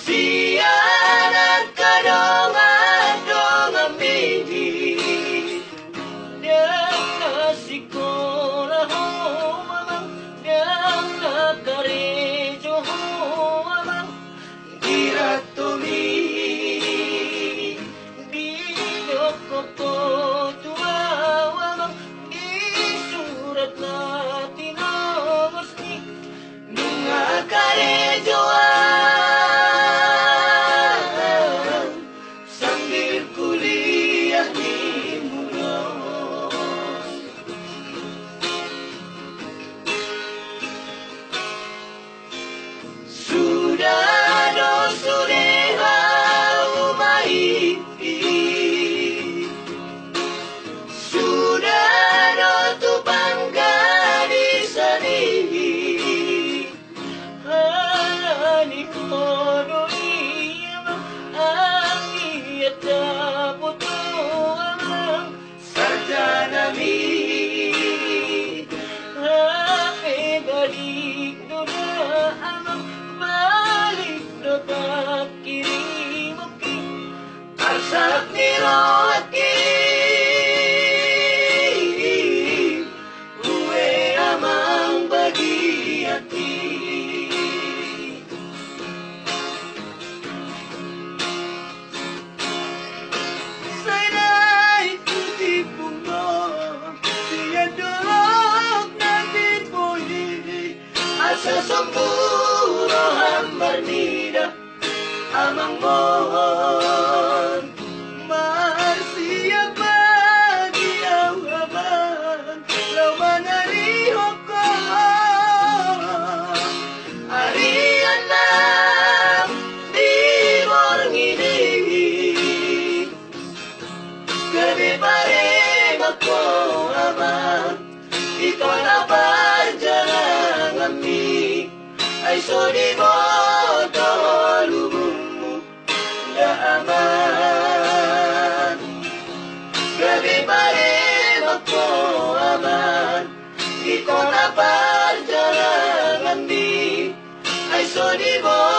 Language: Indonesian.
Siaran kadongan-dongan mini Yang kasih ko raho mamang Yang nakarejo ho mamang Diratomi Di ko tua mamang Di surat na tinamos ni Nunga karejo sambil kuliah di Muros. Sudah do sureha umaipi Sudah do tu bangga di sani Hani kodo imam Anggi yata putu amam Sarjana mi Hape balik doda amam Balik do tak kiri muki Arsak niroti Uwe amang bagi hati Sa samburo hambar nida amang mohon Marsiya bagi awaman lawan ariho ko Arian lang di morngini Gabi pareng ako amang Ikaw na berjalan kami Ay sodi mo lubungmu Daaman Gabi parim ako aman Ikaw na berjalan kami Ay sodi mo